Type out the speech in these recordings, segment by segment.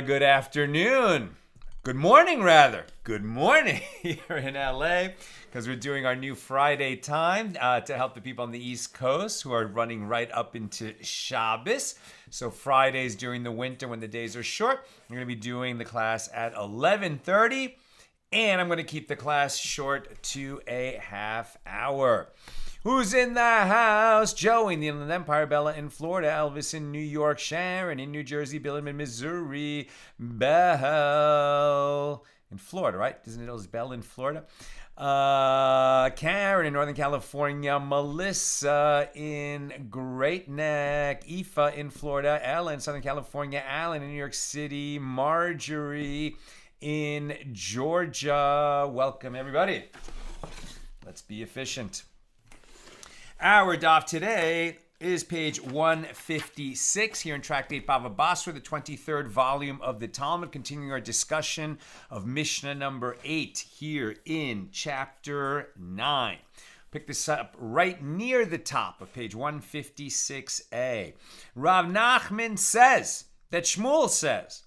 Good afternoon. Good morning, rather. Good morning here in LA, because we're doing our new Friday time to help the people on the East Coast who are running right up into Shabbos. So Fridays during the winter when the days are short, we're going to be doing the class at 11:30, and I'm going to keep the class short to a half hour. Who's in the house? Joey in the Inland Empire, Bella in Florida, Elvis in New York, Sharon in New Jersey, Bill in Missouri, Belle in Florida, right? Isn't it always Belle in Florida? Karen in Northern California, Melissa in Great Neck, Aoife in Florida, Ella in Southern California, Alan in New York City, Marjorie in Georgia. Welcome, everybody. Let's be efficient. Our daf today is page 156 here in Tractate Bava Basra, the 23rd volume of the Talmud, continuing our discussion of Mishna number 8 here in chapter 9. Pick this up right near the top of page 156a. Rav Nachman says that Shmuel says,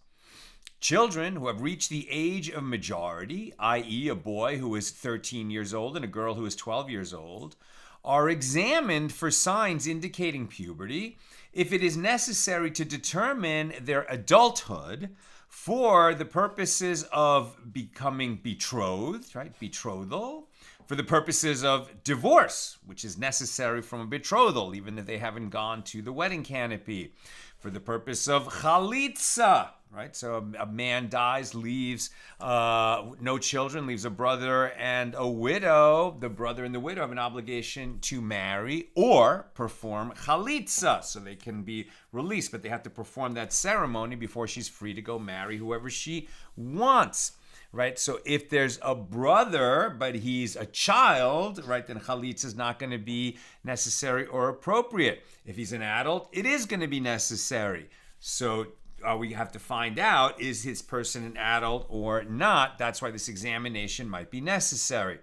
children who have reached the age of majority, i.e. a boy who is 13 years old and a girl who is 12 years old, are examined for signs indicating puberty if it is necessary to determine their adulthood for the purposes of becoming betrothed, right? Betrothal, for the purposes of divorce, which is necessary from a betrothal, even if they haven't gone to the wedding canopy, for the purpose of halitza, right? So a man dies, leaves no children, leaves a brother and a widow. The brother and the widow have an obligation to marry or perform halitza, so they can be released, but they have to perform that ceremony before she's free to go marry whoever she wants. Right, so if there's a brother, but he's a child, right, then halitza is not going to be necessary or appropriate. If he's an adult, it is going to be necessary. So we have to find out, is this person an adult or not? That's why this examination might be necessary.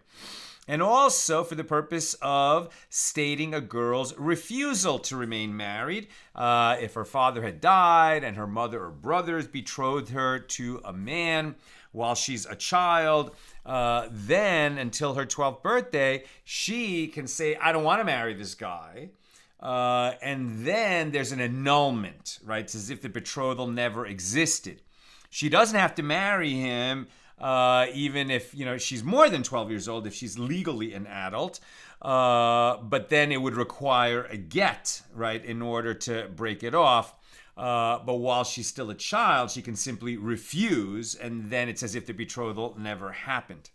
And also for the purpose of stating a girl's refusal to remain married. If her father had died and her mother or brothers betrothed her to a man while she's a child, then until her 12th birthday, she can say, I don't want to marry this guy. And then there's an annulment, right? It's as if the betrothal never existed. She doesn't have to marry him even if, she's more than 12 years old, if she's legally an adult. But then it would require a get, right, in order to break it off. But while she's still a child, she can simply refuse, and then it's as if the betrothal never happened.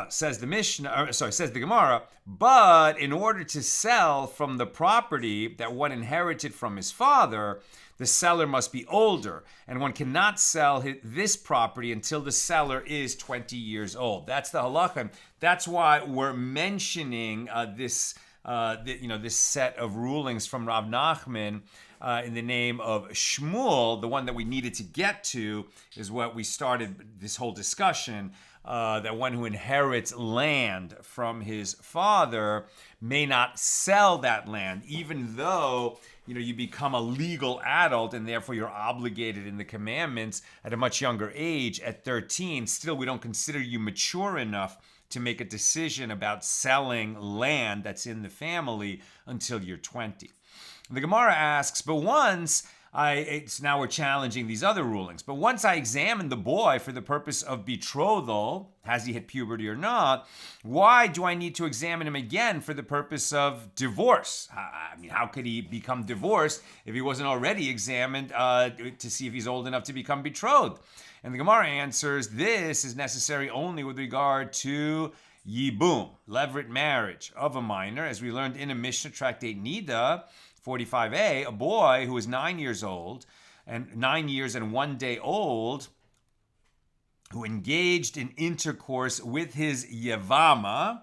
Says the Mishna, says the Gemara, but in order to sell from the property that one inherited from his father, the seller must be older, and one cannot sell this property until the seller is 20 years old. That's the halacha. That's why we're mentioning this set of rulings from Rav Nachman in the name of Shmuel. The one that we needed to get to is what we started this whole discussion, that one who inherits land from his father may not sell that land, even though you become a legal adult and therefore you're obligated in the commandments at a much younger age, at 13. Still, we don't consider you mature enough to make a decision about selling land that's in the family until you're 20. The Gemara asks, but now we're challenging these other rulings, but once I examine the boy for the purpose of betrothal, has he hit puberty or not, why do I need to examine him again for the purpose of divorce? How could he become divorced if he wasn't already examined to see if he's old enough to become betrothed? And the Gemara answers, this is necessary only with regard to yibum, levirate marriage of a minor, as we learned in a Mishna tractate Nida 45a, a boy who is 9 years old and 9 years and 1 day old, who engaged in intercourse with his yevama.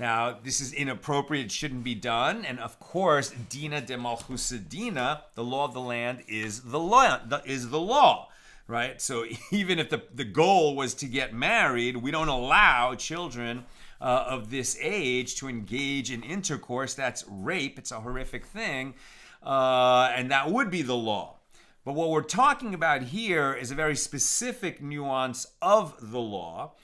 Now, this is inappropriate, it shouldn't be done. And of course, dina de malchusadina, the law of the land is the law. Right? So even if the goal was to get married, we don't allow children of this age to engage in intercourse. That's rape. It's a horrific thing. and that would be the law. But what we're talking about here is a very specific nuance of the law,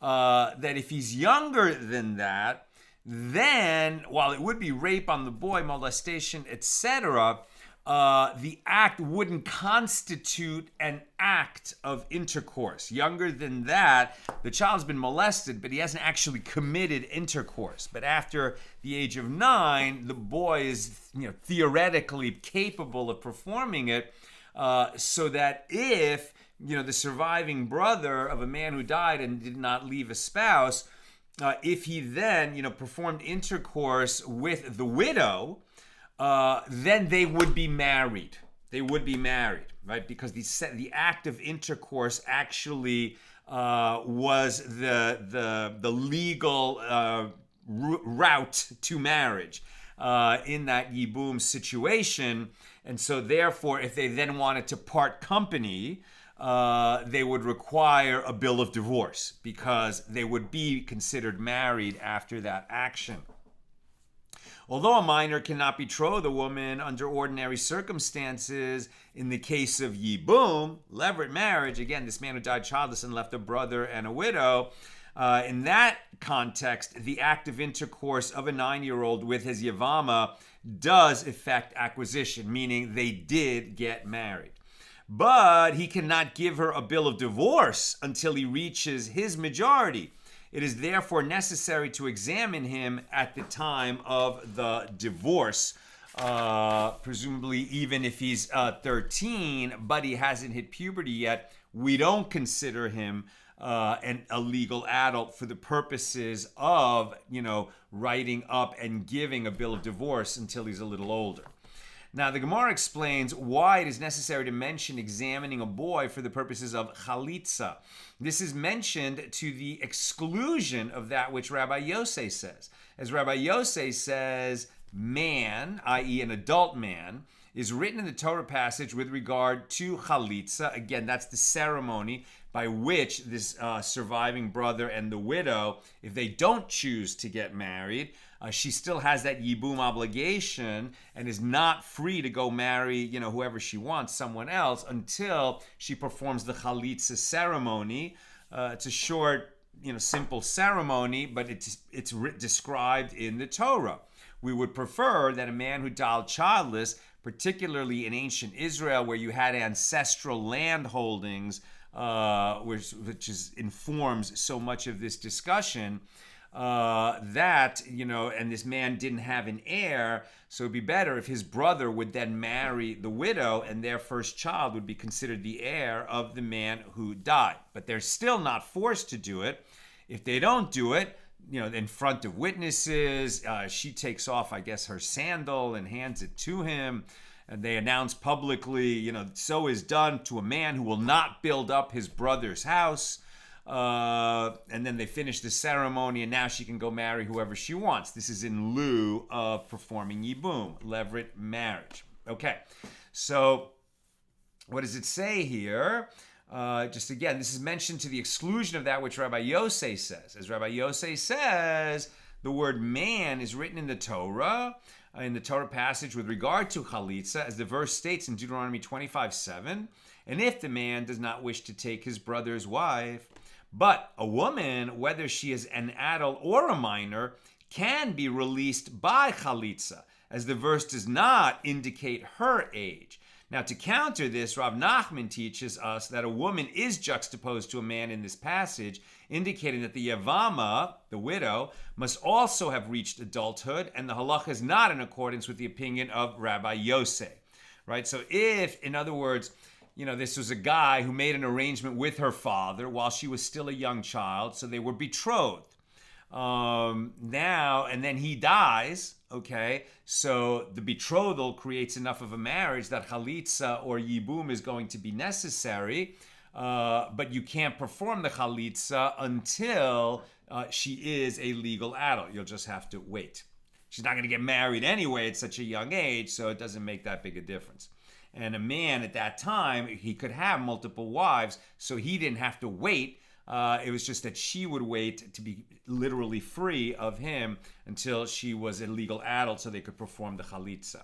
that if he's younger than that, then while it would be rape on the boy, molestation, etc., the act wouldn't constitute an act of intercourse. Younger than that, the child's been molested, but he hasn't actually committed intercourse. But after the age of 9, the boy is, theoretically capable of performing it, so that if, the surviving brother of a man who died and did not leave a spouse, if he then, performed intercourse with the widow, then they would be married. They would be married, right? Because the act of intercourse actually was the legal route to marriage in that yibum situation. And so therefore, if they then wanted to part company, they would require a bill of divorce because they would be considered married after that action. Although a minor cannot betroth a woman under ordinary circumstances, in the case of yibum, levirate marriage, again, this man who died childless and left a brother and a widow, in that context, the act of intercourse of a 9-year-old with his yavama does effect acquisition, meaning they did get married. But he cannot give her a bill of divorce until he reaches his majority. It is therefore necessary to examine him at the time of the divorce, presumably even if he's 13, but he hasn't hit puberty yet. We don't consider him a legal adult for the purposes of, writing up and giving a bill of divorce until he's a little older. Now, the Gemara explains why it is necessary to mention examining a boy for the purposes of halitza. This is mentioned to the exclusion of that which Rabbi Yosei says. As Rabbi Yosei says, man, i.e. an adult man, is written in the Torah passage with regard to halitza. Again, that's the ceremony by which this surviving brother and the widow, if they don't choose to get married, she still has that yibum obligation and is not free to go marry, whoever she wants, someone else, until she performs the halitza ceremony. It's a short, simple ceremony, but it's described in the Torah. We would prefer that a man who died childless, particularly in ancient Israel, where you had ancestral land holdings, which informs so much of this discussion, and this man didn't have an heir, so it'd be better if his brother would then marry the widow and their first child would be considered the heir of the man who died. But they're still not forced to do it. If they don't do it, in front of witnesses, she takes off, I guess, her sandal and hands it to him. And they announce publicly, so is done to a man who will not build up his brother's house. And then they finish the ceremony, and now she can go marry whoever she wants. This is in lieu of performing yibum, levirate marriage. Okay, so what does it say here? Just again, this is mentioned to the exclusion of that which Rabbi Yosei says. As Rabbi Yosei says, the word man is written in the Torah passage with regard to halitza, as the verse states in Deuteronomy 25:7, and if the man does not wish to take his brother's wife, but a woman, whether she is an adult or a minor, can be released by halitza, as the verse does not indicate her age. Now, to counter this, Rav Nachman teaches us that a woman is juxtaposed to a man in this passage, indicating that the yavama, the widow, must also have reached adulthood, and the halacha is not in accordance with the opinion of Rabbi Yosei, right? So if, in other words, this was a guy who made an arrangement with her father while she was still a young child, so they were betrothed. Now, and then he dies, okay, so the betrothal creates enough of a marriage that halitza or yibum is going to be necessary, but you can't perform the halitza until she is a legal adult. You'll just have to wait. She's not going to get married anyway at such a young age, so it doesn't make that big a difference. And a man at that time, he could have multiple wives, so he didn't have to wait. It was just that she would wait to be literally free of him until she was a legal adult so they could perform the halitza.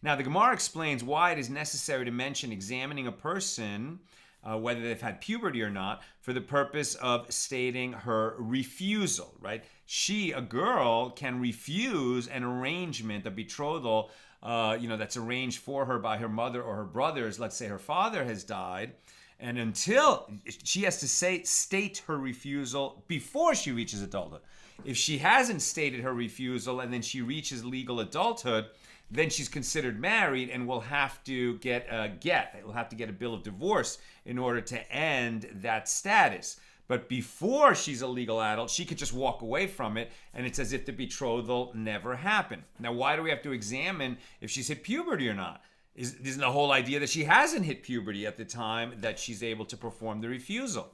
Now, the Gemara explains why it is necessary to mention examining a person, whether they've had puberty or not, for the purpose of stating her refusal, right? She, a girl, can refuse an arrangement, a betrothal, that's arranged for her by her mother or her brothers. Let's say her father has died, and until she has to state her refusal before she reaches adulthood. If she hasn't stated her refusal and then she reaches legal adulthood, then she's considered married and will have to get a get. Will have to get a bill of divorce in order to end that status. But before she's a legal adult, she could just walk away from it, and it's as if the betrothal never happened. Now, why do we have to examine if she's hit puberty or not? Isn't the whole idea that she hasn't hit puberty at the time that she's able to perform the refusal?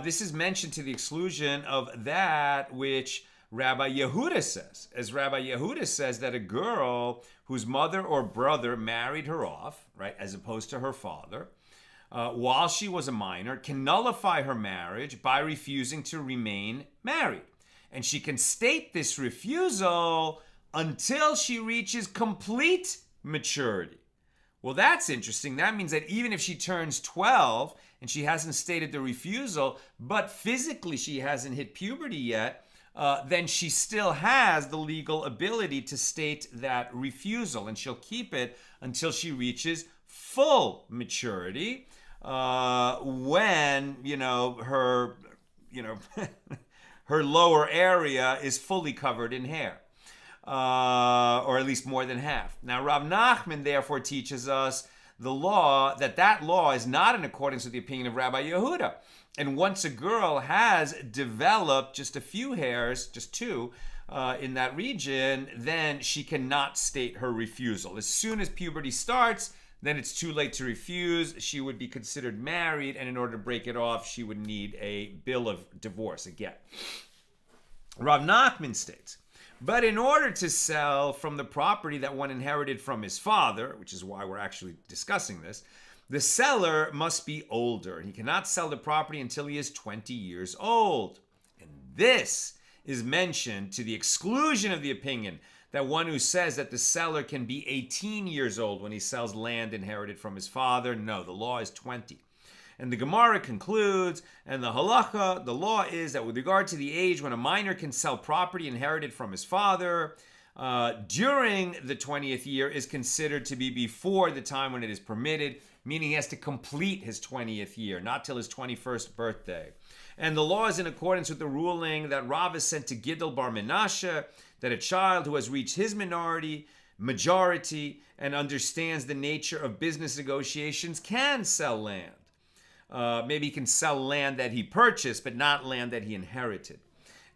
This is mentioned to the exclusion of that which Rabbi Yehuda says. As Rabbi Yehuda says that a girl whose mother or brother married her off, right, as opposed to her father, while she was a minor, can nullify her marriage by refusing to remain married. And she can state this refusal until she reaches complete maturity. Well, that's interesting. That means that even if she turns 12 and she hasn't stated the refusal, but physically she hasn't hit puberty yet, then she still has the legal ability to state that refusal, and she'll keep it until she reaches full maturity, when her her lower area is fully covered in hair, or at least more than half. Now, Rav Nachman therefore teaches us the law that law is not in accordance with the opinion of Rabbi Yehuda. And once a girl has developed just a few hairs, just two, in that region, then she cannot state her refusal. As soon as puberty starts, then it's too late to refuse. She would be considered married, and in order to break it off, she would need a bill of divorce, a get. Rav Nachman states, but in order to sell from the property that one inherited from his father, which is why we're actually discussing this, the seller must be older. He cannot sell the property until he is 20 years old. And this is mentioned to the exclusion of the opinion that one who says that the seller can be 18 years old when he sells land inherited from his father. No, the law is 20. And the Gemara concludes, and the halacha, the law is that with regard to the age when a minor can sell property inherited from his father, during the 20th year is considered to be before the time when it is permitted, meaning he has to complete his 20th year, not till his 21st birthday. And the law is in accordance with the ruling that Rav is sent to Gidel Bar Menashe, that a child who has reached his majority, and understands the nature of business negotiations can sell land. Maybe he can sell land that he purchased, but not land that he inherited.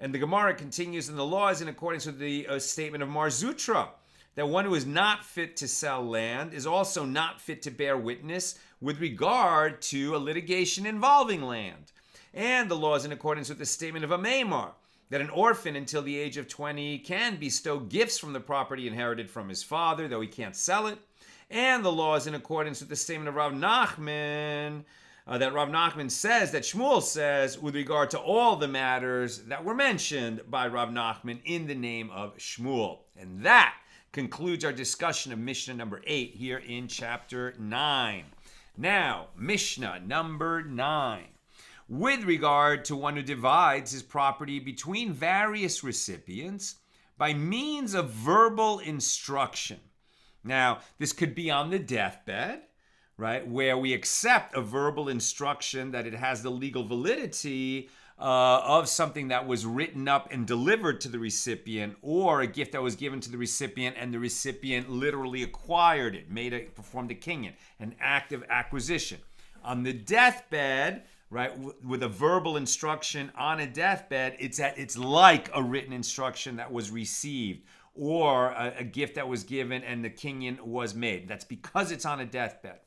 And the Gemara continues, and the law is in accordance with the statement of Mar Zutra, that one who is not fit to sell land is also not fit to bear witness with regard to a litigation involving land. And the law is in accordance with the statement of a Maimar, that an orphan until the age of 20 can bestow gifts from the property inherited from his father, though he can't sell it. And the law is in accordance with the statement of Rav Nachman, that Rav Nachman says, that Shmuel says, with regard to all the matters that were mentioned by Rav Nachman in the name of Shmuel. And that concludes our discussion of Mishnah number 8 here in chapter 9. Now, Mishnah number 9. With regard to one who divides his property between various recipients by means of verbal instruction. Now, this could be on the deathbed, right, where we accept a verbal instruction that it has the legal validity of something that was written up and delivered to the recipient, or a gift that was given to the recipient and the recipient literally acquired it, performed a kinyon, an act of acquisition. On the deathbed, right, with a verbal instruction on a deathbed, it's like a written instruction that was received, or a gift that was given and the kinyon was made. That's because it's on a deathbed.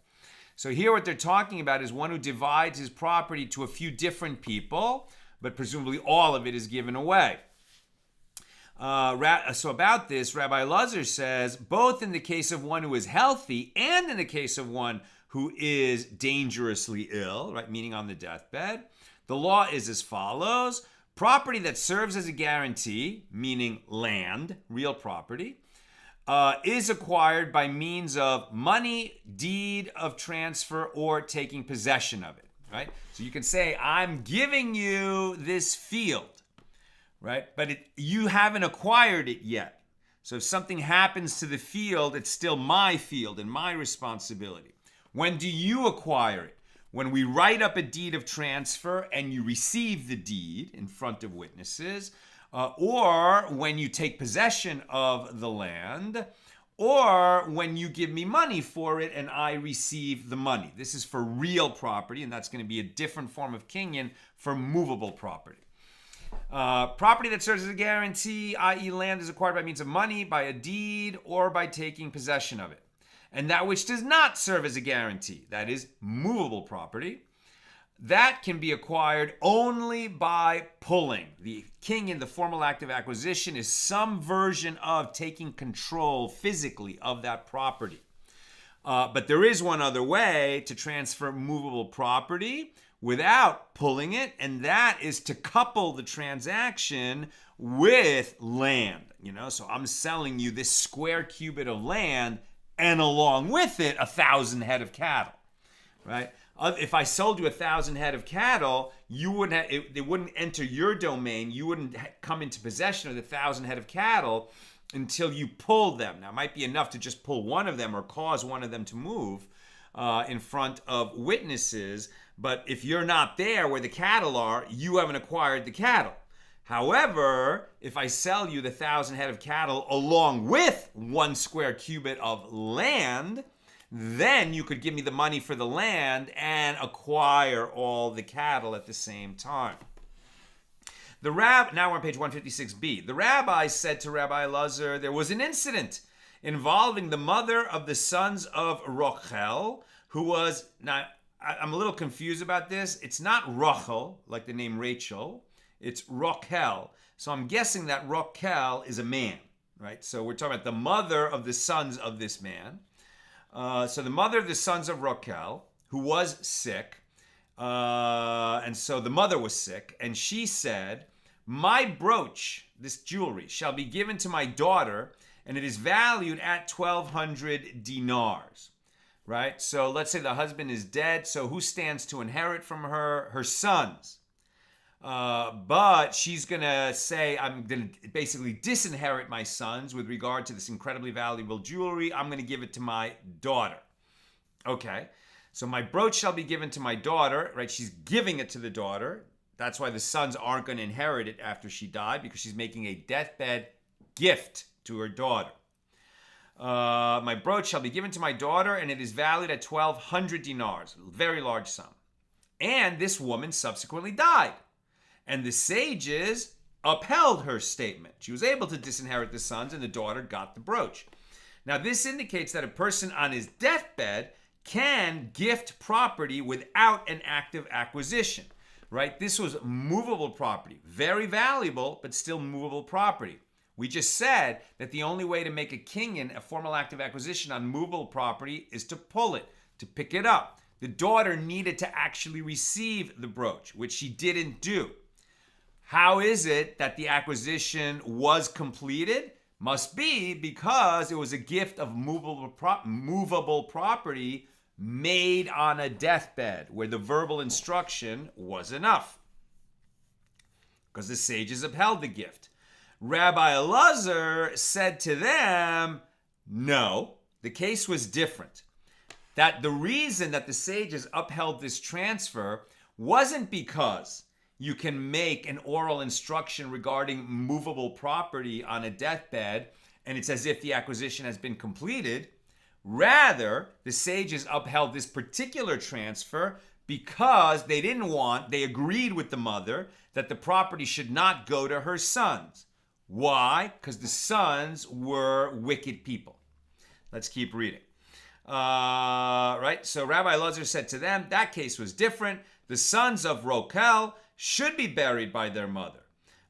So here what they're talking about is one who divides his property to a few different people, but presumably all of it is given away. So about this, Rabbi Elazar says, both in the case of one who is healthy and in the case of one who is dangerously ill, right, meaning on the deathbed, the law is as follows. Property that serves as a guarantee, meaning land, real property, is acquired by means of money, deed of transfer, or taking possession of it, right? So you can say, I'm giving you this field, right? But you haven't acquired it yet. So if something happens to the field, it's still my field and my responsibility. When do you acquire it? When we write up a deed of transfer and you receive the deed in front of witnesses, or when you take possession of the land, or when you give me money for it and I receive the money. This is for real property, and that's going to be a different form of kinyon for movable property. Property that serves as a guarantee, i.e. land, is acquired by means of money, by a deed, or by taking possession of it. And that which does not serve as a guarantee, that is movable property, that can be acquired only by pulling. The kinyon, the formal act of acquisition, is some version of taking control physically of that property. But there is one other way to transfer movable property without pulling it, and that is to couple the transaction with land. So I'm selling you this square cubit of land, and along with it, 1,000 head of cattle, right? If I sold you 1,000 head of cattle, they wouldn't enter your domain. You wouldn't come into possession of the 1,000 head of cattle until you pulled them. Now, it might be enough to just pull one of them or cause one of them to move in front of witnesses. But if you're not there where the cattle are, you haven't acquired the cattle. However, if I sell you the 1,000 head of cattle along with 1 square cubit of land, then you could give me the money for the land and acquire all the cattle at the same time. Now we're on page 156b. The rabbi said to Rabbi Elazar, there was an incident involving the mother of the sons of Rokel, who was, now I'm a little confused about this. It's not Rokel, like the name Rachel. It's Rokel. So I'm guessing that Rokel is a man, right? So we're talking about the mother of the sons of this man. So the mother of the sons of Rokel, who was sick, and so the mother was sick, and she said, my brooch, this jewelry, shall be given to my daughter, and it is valued at 1,200 dinars, right? So let's say the husband is dead, so who stands to inherit from her? Her sons. But she's going to say, I'm going to basically disinherit my sons with regard to this incredibly valuable jewelry. I'm going to give it to my daughter. Okay, so my brooch shall be given to my daughter, right? She's giving it to the daughter. That's why the sons aren't going to inherit it after she died, because she's making a deathbed gift to her daughter. My brooch shall be given to my daughter, and it is valued at 1,200 dinars, a very large sum. And this woman subsequently died. And the sages upheld her statement. She was able to disinherit the sons, and the daughter got the brooch. Now, this indicates that a person on his deathbed can gift property without an active acquisition, right? This was movable property, very valuable, but still movable property. We just said that the only way to make a kinyon, a formal active acquisition on movable property, is to pull it, to pick it up. The daughter needed to actually receive the brooch, which she didn't do. How is it that the acquisition was completed? Must be because it was a gift of movable property made on a deathbed, where the verbal instruction was enough, because the sages upheld the gift. Rabbi Elazar said to them, no, the case was different. That the reason that the sages upheld this transfer wasn't because you can make an oral instruction regarding movable property on a deathbed and it's as if the acquisition has been completed. Rather, the sages upheld this particular transfer because they agreed with the mother that the property should not go to her sons. Why? Because the sons were wicked people. Let's keep reading. Right? So Rabbi Elazar said to them, that case was different. The sons of Rokel should be buried by their mother,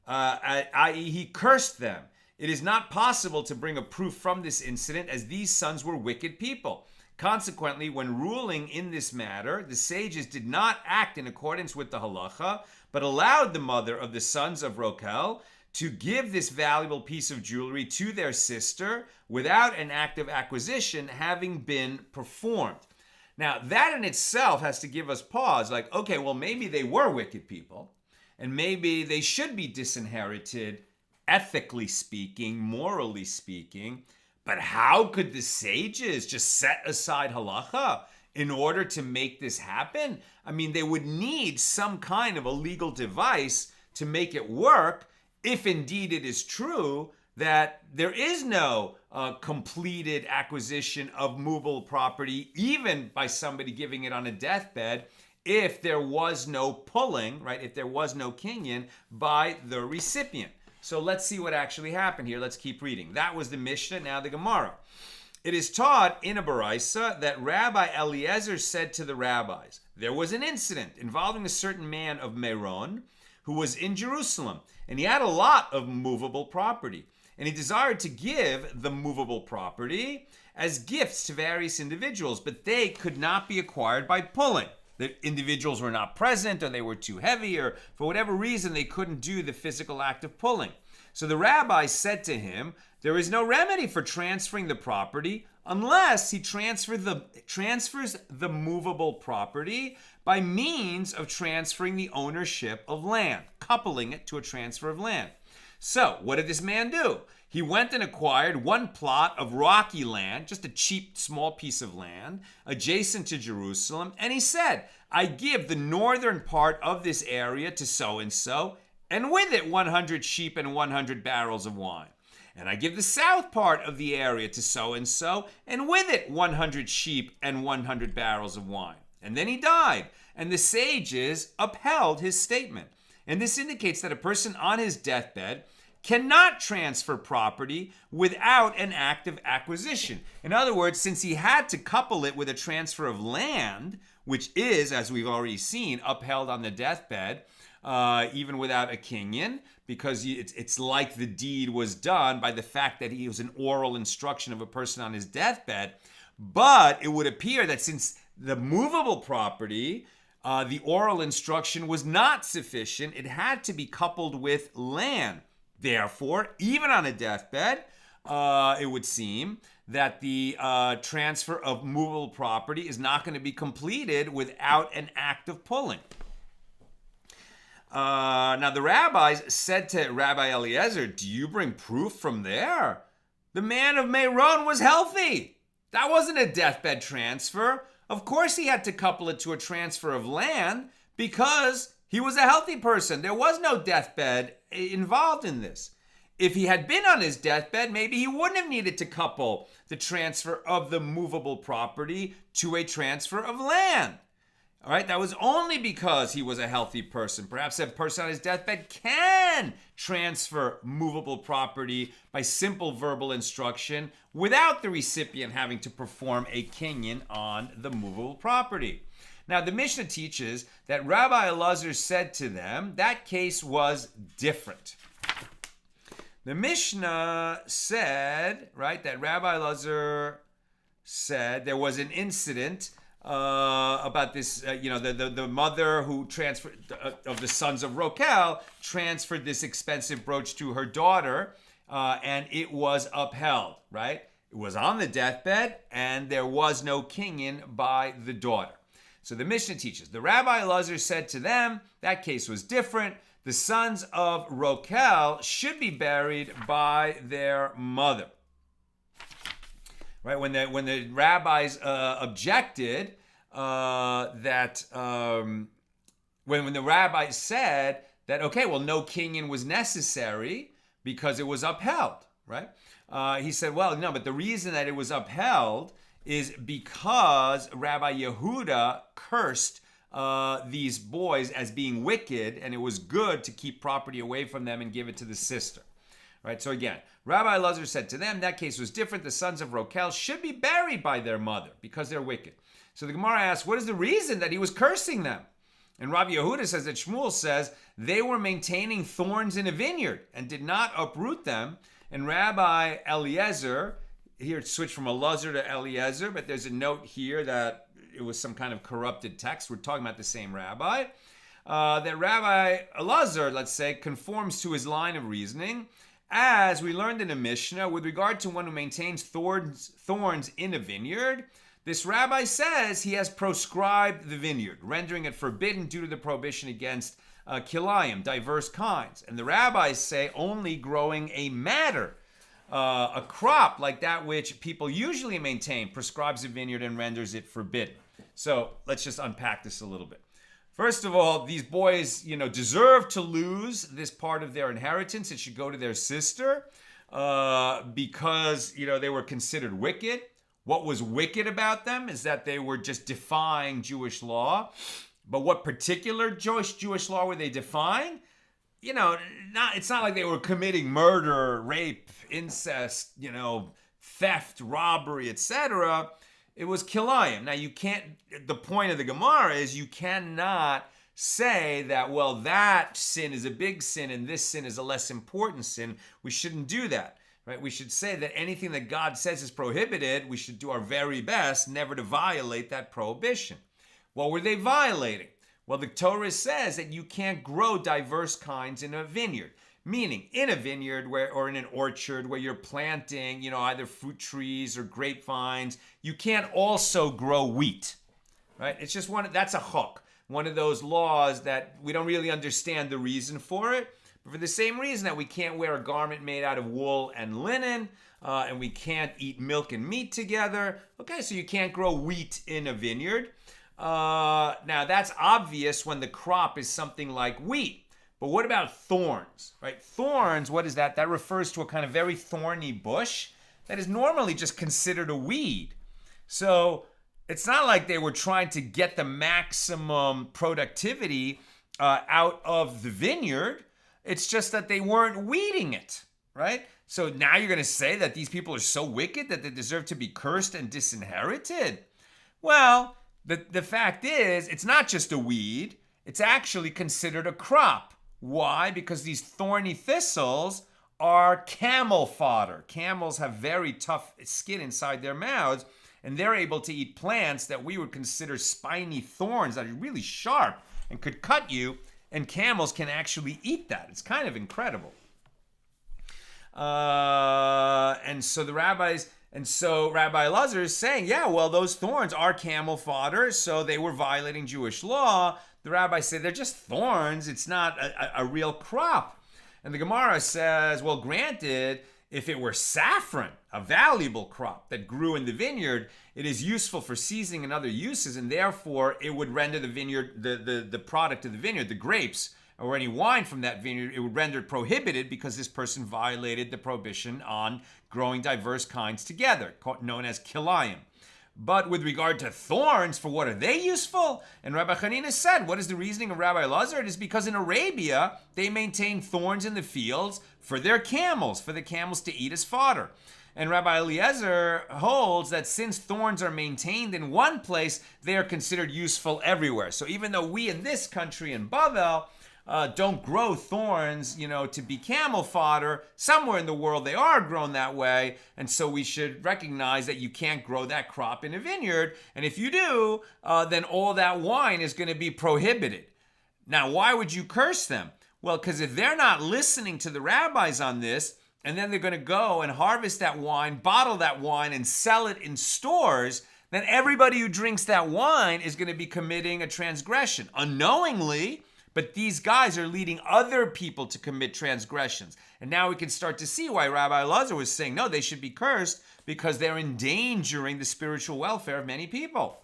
i.e. he cursed them. It is not possible to bring a proof from this incident, as these sons were wicked people. Consequently, when ruling in this matter, the sages did not act in accordance with the halacha, but allowed the mother of the sons of Rokel to give this valuable piece of jewelry to their sister without an act of acquisition having been performed. Now, that in itself has to give us pause, like, okay, well, maybe they were wicked people, and maybe they should be disinherited, ethically speaking, morally speaking, but how could the sages just set aside halacha in order to make this happen? I mean, they would need some kind of a legal device to make it work, if indeed it is true that there is no completed acquisition of movable property, even by somebody giving it on a deathbed, if there was no pulling, right? If there was no kinyon by the recipient. So let's see what actually happened here. Let's keep reading. That was the Mishnah, now the Gemara. It is taught in a baraisa that Rabbi Eliezer said to the rabbis, there was an incident involving a certain man of Meron who was in Jerusalem, and he had a lot of movable property. And he desired to give the movable property as gifts to various individuals, but they could not be acquired by pulling. The individuals were not present, or they were too heavy, or for whatever reason, they couldn't do the physical act of pulling. So the rabbi said to him, there is no remedy for transferring the property unless he transfers the movable property by means of transferring the ownership of land, coupling it to a transfer of land. So, what did this man do? He went and acquired one plot of rocky land, just a cheap, small piece of land, adjacent to Jerusalem, and he said, I give the northern part of this area to so-and-so, and with it 100 sheep and 100 barrels of wine. And I give the south part of the area to so-and-so, and with it 100 sheep and 100 barrels of wine. And then he died, and the sages upheld his statement. And this indicates that a person on his deathbed cannot transfer property without an act of acquisition. In other words, since he had to couple it with a transfer of land, which is, as we've already seen, upheld on the deathbed, even without a kinyon, because it's like the deed was done by the fact that he was an oral instruction of a person on his deathbed. But it would appear that since the movable property, the oral instruction was not sufficient, it had to be coupled with land. Therefore, even on a deathbed, it would seem that the transfer of movable property is not going to be completed without an act of pulling. Now, the rabbis said to Rabbi Eliezer, do you bring proof from there? The man of Meron was healthy. That wasn't a deathbed transfer. Of course he had to couple it to a transfer of land because he was a healthy person. There was no deathbed involved in this. If he had been on his deathbed, maybe he wouldn't have needed to couple the transfer of the movable property to a transfer of land. All right, that was only because he was a healthy person. Perhaps a person on his deathbed can transfer movable property by simple verbal instruction without the recipient having to perform a kinyon on the movable property. Now, the Mishnah teaches that Rabbi Elazar said to them that case was different. The Mishnah said, right, that Rabbi Elazar said there was an incident about this, the mother who transferred, of the sons of Rokel, transferred this expensive brooch to her daughter, and it was upheld, right? It was on the deathbed, and there was no kinyon by the daughter. So the Mishnah teaches, the Rabbi Elazar said to them, that case was different. The sons of Rokel should be buried by their mother. Right, when the rabbis objected when the rabbis said that, okay, well, no kinyon was necessary because it was upheld, right? He said, well, no, but the reason that it was upheld is because Rabbi Yehuda cursed these boys as being wicked, and it was good to keep property away from them and give it to the sister. Right, so again, Rabbi Elazar said to them, that case was different. The sons of Rokel should be buried by their mother because they're wicked. So the Gemara asks, what is the reason that he was cursing them? And Rabbi Yehuda says that Shmuel says they were maintaining thorns in a vineyard and did not uproot them. And Rabbi Eliezer, here it switched from Elazar to Eliezer, but there's a note here that it was some kind of corrupted text. We're talking about the same rabbi. that Rabbi Elazar, let's say, conforms to his line of reasoning, as we learned in the Mishna, with regard to one who maintains thorns in a vineyard. This rabbi says he has proscribed the vineyard, rendering it forbidden due to the prohibition against kilayim, diverse kinds. And the rabbis say only growing a matter, a crop like that which people usually maintain, prescribes a vineyard and renders it forbidden. So let's just unpack this a little bit. First of all, these boys, deserve to lose this part of their inheritance. It should go to their sister because, they were considered wicked. What was wicked about them is that they were just defying Jewish law. But what particular Jewish law were they defying? It's not like they were committing murder, rape, incest, theft, robbery, etc. It was kilayim. Now the point of the Gemara is you cannot say that, well, that sin is a big sin and this sin is a less important sin. We shouldn't do that, right? We should say that anything that God says is prohibited, we should do our very best never to violate that prohibition. What were they violating? Well, the Torah says that you can't grow diverse kinds in a vineyard. Meaning, in a vineyard or in an orchard where you're planting, either fruit trees or grapevines, you can't also grow wheat, right? It's just that's a hook. One of those laws that we don't really understand the reason for it. But for the same reason that we can't wear a garment made out of wool and linen, and we can't eat milk and meat together. Okay, so you can't grow wheat in a vineyard. Now, that's obvious when the crop is something like wheat. But what about thorns, right? Thorns, what is that? That refers to a kind of very thorny bush that is normally just considered a weed. So it's not like they were trying to get the maximum productivity out of the vineyard. It's just that they weren't weeding it, right? So now you're going to say that these people are so wicked that they deserve to be cursed and disinherited? Well, the fact is, it's not just a weed. It's actually considered a crop. Why? Because these thorny thistles are camel fodder. Camels have very tough skin inside their mouths, and they're able to eat plants that we would consider spiny thorns that are really sharp and could cut you, and camels can actually eat that. It's kind of incredible. And so Rabbi Elazar is saying, yeah, well, those thorns are camel fodder, so they were violating Jewish law. The rabbis say they're just thorns. It's not a real crop. And the Gemara says, well, granted, if it were saffron, a valuable crop that grew in the vineyard, it is useful for seasoning and other uses, and therefore it would render the vineyard, the product of the vineyard, the grapes, or any wine from that vineyard, it would render it prohibited because this person violated the prohibition on growing diverse kinds together, known as kilayim. But with regard to thorns, for what are they useful? And Rabbi Hanina said, what is the reasoning of Rabbi Elazar? It is because in Arabia, they maintain thorns in the fields for their camels, for the camels to eat as fodder. And Rabbi Eliezer holds that since thorns are maintained in one place, they are considered useful everywhere. So even though we in this country in Bavel don't grow thorns, to be camel fodder, somewhere in the world they are grown that way, and so we should recognize that you can't grow that crop in a vineyard, and if you do, then all that wine is going to be prohibited. Now, why would you curse them? Well, because if they're not listening to the rabbis on this, and then they're going to go and harvest that wine, bottle that wine, and sell it in stores, then everybody who drinks that wine is going to be committing a transgression unknowingly. But these guys are leading other people to commit transgressions. And now we can start to see why Rabbi Elazar was saying, no, they should be cursed because they're endangering the spiritual welfare of many people.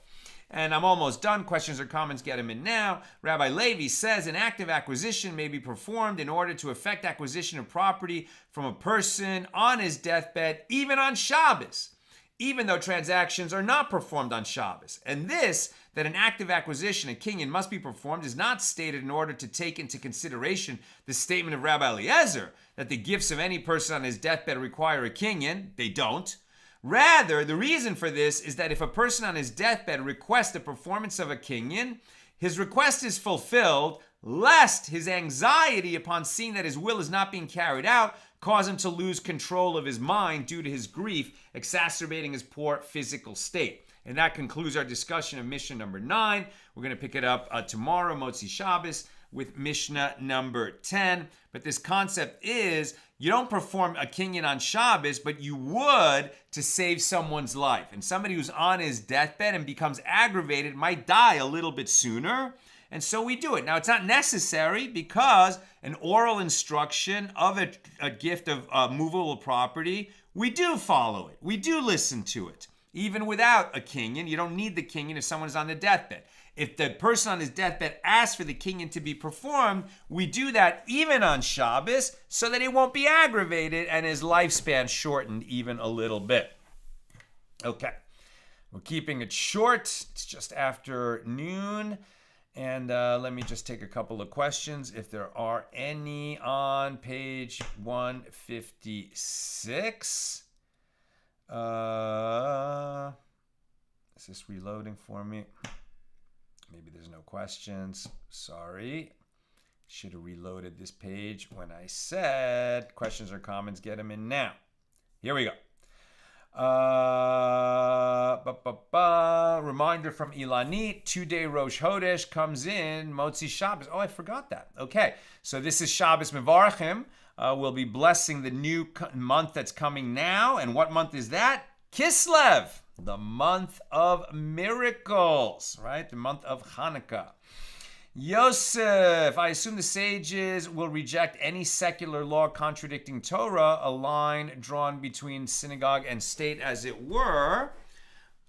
And I'm almost done. Questions or comments, get them in now. Rabbi Levi says an active acquisition may be performed in order to effect acquisition of property from a person on his deathbed, even on Shabbos, even though transactions are not performed on Shabbos. And this, that an active acquisition, a kinyon, must be performed, is not stated in order to take into consideration the statement of Rabbi Eliezer that the gifts of any person on his deathbed require a kinyon. They don't. Rather, the reason for this is that if a person on his deathbed requests the performance of a kinyon, his request is fulfilled, lest his anxiety upon seeing that his will is not being carried out cause him to lose control of his mind due to his grief, exacerbating his poor physical state. And that concludes our discussion of Mishnah number 9. We're going to pick it up tomorrow, Motzi Shabbos. with Mishnah number 10. But this concept is you don't perform a kinyon on Shabbos, but you would to save someone's life. And somebody who's on his deathbed and becomes aggravated might die a little bit sooner. And so we do it. Now, it's not necessary because an oral instruction of a gift of movable property, we do follow it. We do listen to it. Even without a kinyon, you don't need the kinyon if someone is on the deathbed. If the person on his deathbed asks for the kinyon to be performed, we do that even on Shabbos so that he won't be aggravated and his lifespan shortened even a little bit. Okay, we're keeping it short. It's just after noon. And let me just take a couple of questions, if there are any, on page 156. Is this reloading for me? Maybe there's no questions. Sorry. Should have reloaded this page when I said questions or comments, get them in now. Here we go. Reminder from Ilanit, 2-day Rosh Chodesh comes in, Motzi Shabbos. Oh, I forgot that. Okay, so this is Shabbos Mevarachim. We'll be blessing the new month that's coming now. And what month is that? Kislev, the month of miracles, right? The month of Hanukkah. Yosef, I assume the sages will reject any secular law contradicting Torah, a line drawn between synagogue and state, as it were.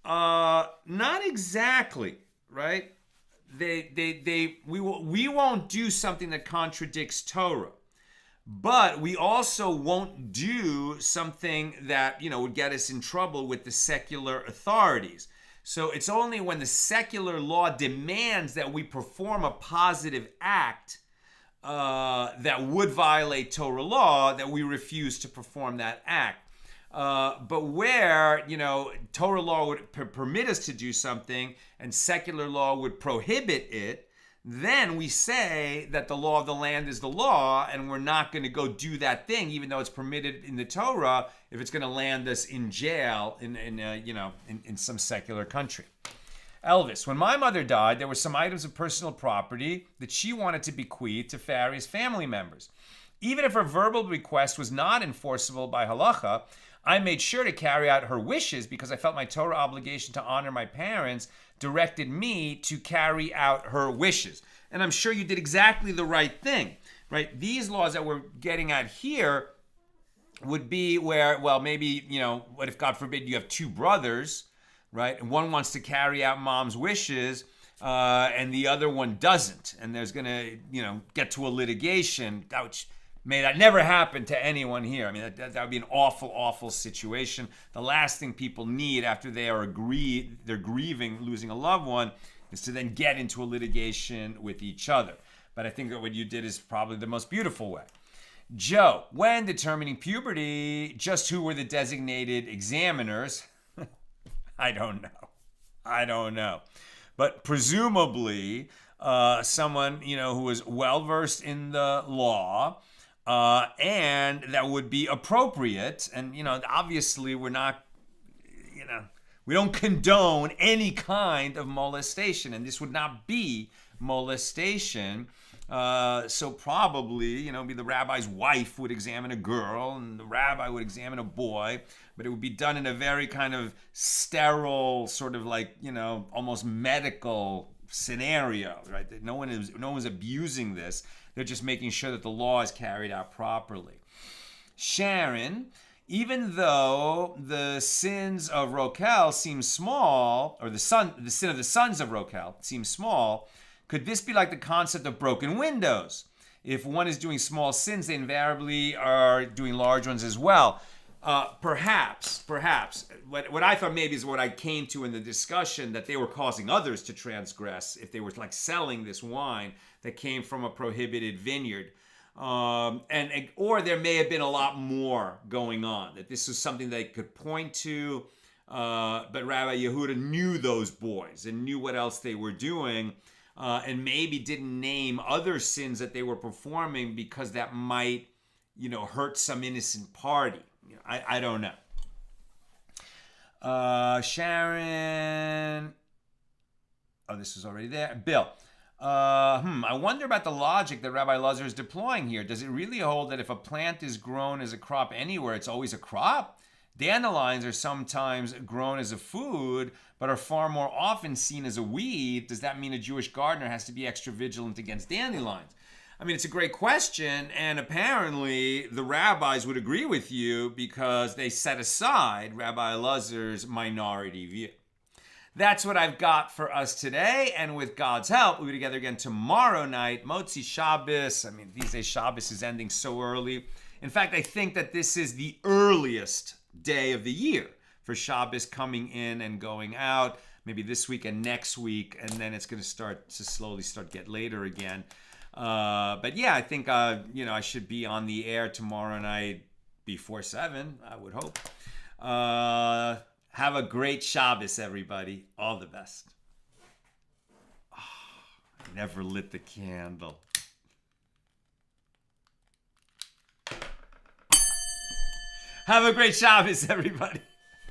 Not exactly, right? We won't do something that contradicts Torah, but we also won't do something that, would get us in trouble with the secular authorities. So it's only when the secular law demands that we perform a positive act that would violate Torah law that we refuse to perform that act. But where, Torah law would permit us to do something and secular law would prohibit it, then we say that the law of the land is the law, and we're not going to go do that thing, even though it's permitted in the Torah, if it's going to land us in jail in some secular country. Elvis, when my mother died, there were some items of personal property that she wanted to bequeath to various family members. Even if her verbal request was not enforceable by halacha, I made sure to carry out her wishes because I felt my Torah obligation to honor my parents directed me to carry out her wishes. And I'm sure you did exactly the right thing, right? These laws that we're getting at here would be where, well, maybe, what if, God forbid, you have two brothers, right? And one wants to carry out mom's wishes and the other one doesn't. And there's going to, get to a litigation, which may that never happen to anyone here. I mean, that would be an awful, awful situation. The last thing people need after they're grieving losing a loved one is to then get into a litigation with each other. But I think that what you did is probably the most beautiful way. Joe, when determining puberty, just who were the designated examiners? I don't know. But presumably someone, who was well-versed in the law, and that would be appropriate. And, obviously we're not, we don't condone any kind of molestation, and this would not be molestation. So probably, be the rabbi's wife would examine a girl and the rabbi would examine a boy, but it would be done in a very kind of sterile, sort of like, almost medical scenario, right? That no one's abusing this. They're just making sure that the law is carried out properly. Sharon, even though the sins of Rokel seem small, or the sin of the sons of Rokel seems small, could this be like the concept of broken windows? If one is doing small sins, they invariably are doing large ones as well. Perhaps. What I thought maybe is what I came to in the discussion, that they were causing others to transgress if they were like selling this wine that came from a prohibited vineyard. Or there may have been a lot more going on, that this was something they could point to, but Rabbi Yehuda knew those boys and knew what else they were doing, and maybe didn't name other sins that they were performing because that might, hurt some innocent party. I don't know. Sharon. Oh, this was already there. Bill. I wonder about the logic that Rabbi Lazar is deploying here. Does it really hold that if a plant is grown as a crop anywhere, it's always a crop? Dandelions are sometimes grown as a food, but are far more often seen as a weed. Does that mean a Jewish gardener has to be extra vigilant against dandelions? I mean, it's a great question, and apparently the rabbis would agree with you because they set aside Rabbi Lazar's minority view. That's what I've got for us today, and with God's help, we'll be together again tomorrow night, Motzi Shabbos. I mean, these days Shabbos is ending so early. In fact, I think that this is the earliest day of the year for Shabbos coming in and going out, maybe this week and next week, and then it's going to slowly get later again. But yeah, I think, I should be on the air tomorrow night before 7, I would hope. Have a great Shabbos, everybody. All the best. Oh, I never lit the candle. Have a great Shabbos, everybody.